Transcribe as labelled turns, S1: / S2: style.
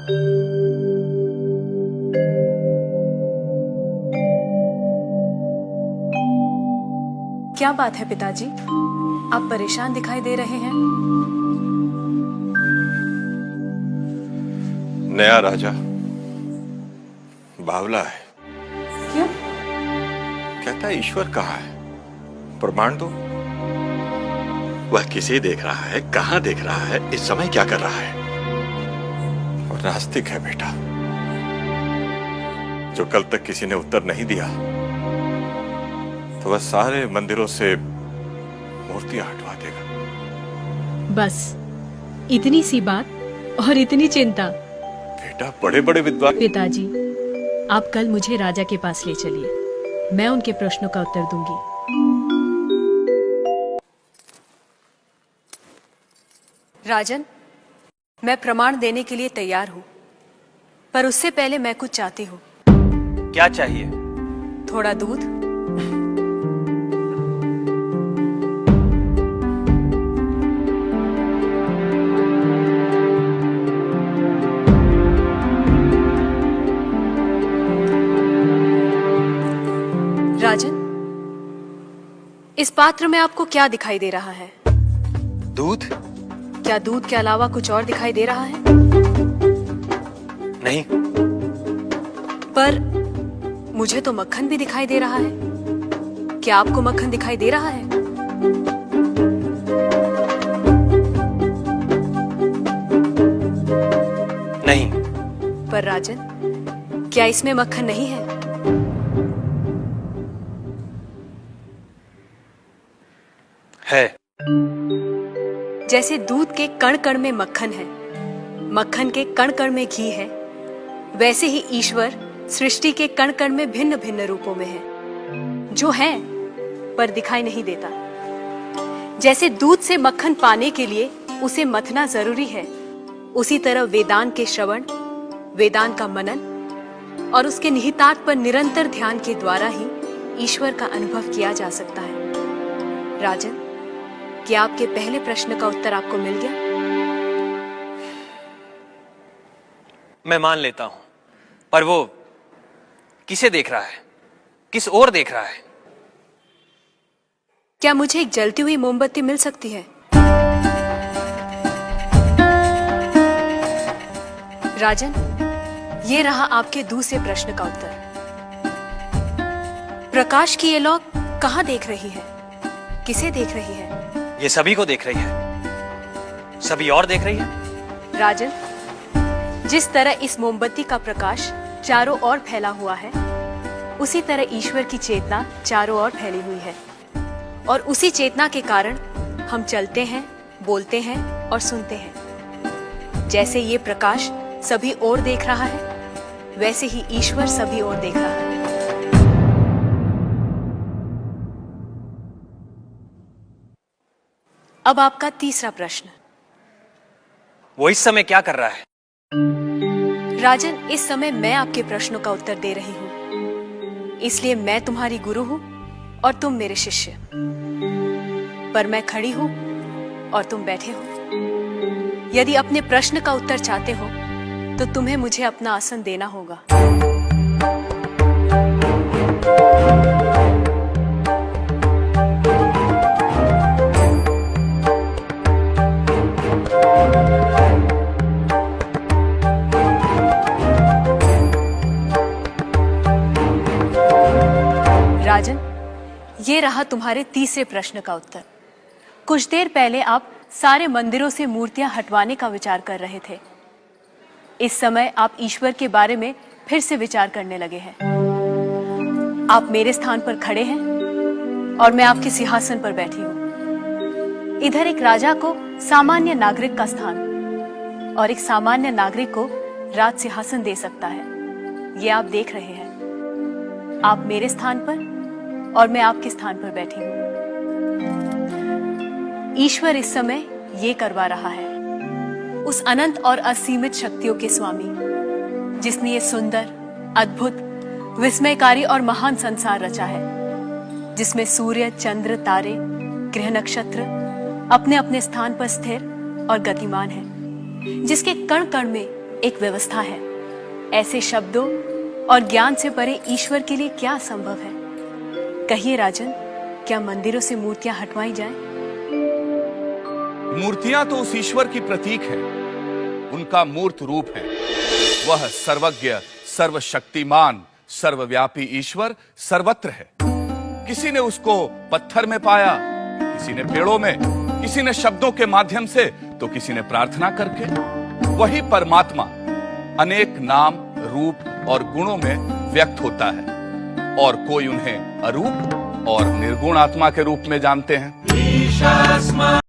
S1: क्या बात है पिताजी, आप परेशान दिखाई दे रहे हैं।
S2: नया राजा बावला है।
S1: क्यों?
S2: कहता है ईश्वर कहाँ है, प्रमाण दो। वह किसे देख रहा है, कहां देख रहा है, इस समय क्या कर रहा है। और नास्तिक है बेटा, जो कल तक किसी ने उत्तर नहीं दिया तो वह सारे मंदिरों से मूर्तियां हटवा देगा।
S3: बस इतनी सी बात और इतनी चिंता।
S2: बेटा बड़े बड़े विद्वान।
S3: पिताजी, आप कल मुझे राजा के पास ले चलिए, मैं उनके प्रश्नों का उत्तर दूंगी।
S1: राजन, मैं प्रमाण देने के लिए तैयार हूं, पर उससे पहले मैं कुछ चाहती हूं।
S4: क्या चाहिए?
S1: थोड़ा दूध। राजन, इस पात्र में आपको क्या दिखाई दे रहा है?
S4: दूध?
S1: क्या दूध के अलावा कुछ और दिखाई दे रहा है?
S4: नहीं।
S1: पर मुझे तो मक्खन भी दिखाई दे रहा है। क्या आपको मक्खन दिखाई दे रहा है?
S4: नहीं।
S1: पर राजन, क्या इसमें मक्खन नहीं है?
S4: है।
S1: जैसे दूध के कण कण में मक्खन है, मक्खन के कण कण में घी है, वैसे ही ईश्वर सृष्टि के कण कण में भिन्न भिन्न रूपों में है, जो है पर दिखाई नहीं देता। जैसे दूध से मक्खन पाने के लिए उसे मथना जरूरी है, उसी तरह वेदांत के श्रवण, वेदांत का मनन और उसके निहितार्थ पर निरंतर ध्यान के द्वारा ही ईश्वर का अनुभव किया जा सकता है। राजन, क्या आपके पहले प्रश्न का उत्तर आपको मिल गया?
S4: मैं मान लेता हूं, पर वो किसे देख रहा है, किस ओर देख रहा है?
S1: क्या मुझे एक जलती हुई मोमबत्ती मिल सकती है? राजन, ये रहा आपके दूसरे प्रश्न का उत्तर। प्रकाश की ये लौ कहां देख रही है, किसे देख रही है?
S4: ये सभी को देख रही है। सभी और देख रही है।
S1: राजन, जिस तरह इस मोमबत्ती का प्रकाश चारों ओर फैला हुआ है, उसी तरह ईश्वर की चेतना चारों ओर फैली हुई है, और उसी चेतना के कारण हम चलते हैं, बोलते हैं और सुनते हैं। जैसे ये प्रकाश सभी ओर देख रहा है, वैसे ही ईश्वर सभी ओर देख रहा है। अब आपका तीसरा प्रश्न।
S4: वो इस समय क्या कर रहा है?
S1: राजन, इस समय मैं आपके प्रश्नों का उत्तर दे रही हूं, इसलिए मैं तुम्हारी गुरु हूं और तुम मेरे शिष्य। पर मैं खड़ी हूं और तुम बैठे हो। यदि अपने प्रश्न का उत्तर चाहते हो तो तुम्हें मुझे अपना आसन देना होगा। राजन, ये रहा तुम्हारे तीसरे प्रश्न का उत्तर। कुछ देर पहले आप सारे मंदिरों से मूर्तियां हटवाने का विचार कर रहे थे। इस समय आप ईश्वर के बारे में फिर से विचार करने लगे हैं। आप मेरे स्थान पर खड़े हैं और मैं आपके सिंहासन पर बैठी हूं। इधर एक राजा को सामान्य नागरिक का स्थान और एक सामान्य नागरिक को राज सिंहासन दे सकता है। ये आप देख रहे हैं। आप मेरे स्थान पर और मैं आपके स्थान पर बैठी हूं। ईश्वर इस समय ये करवा रहा है। उस अनंत और असीमित शक्तियों के स्वामी, जिसने ये सुंदर, अद्भुत, विस्मयकारी और महान संसार रचा है, जिसमें सूर्य, चंद्र, तारे, ग्रह, नक्षत्र अपने अपने स्थान पर स्थिर और गतिमान है, जिसके कण कण में एक व्यवस्था है। ऐसे शब्दों और ज्ञान से परे ईश्वर के लिए क्या संभव है? कहिए राजन, क्या मंदिरों से मूर्तियां हटवाई जाएं?
S5: मूर्तियां तो उस ईश्वर की प्रतीक है, उनका मूर्त रूप है। वह सर्वज्ञ, सर्वशक्तिमान, सर्वव्यापी ईश्वर सर्वत्र है। किसी ने उसको पत्थर में पाया, किसी ने पेड़ों में, किसी ने शब्दों के माध्यम से, तो किसी ने प्रार्थना करके। वही परमात्मा अनेक नाम, रूप और गुणों में व्यक्त होता है, और कोई उन्हें अरूप और निर्गुण आत्मा के रूप में जानते हैं।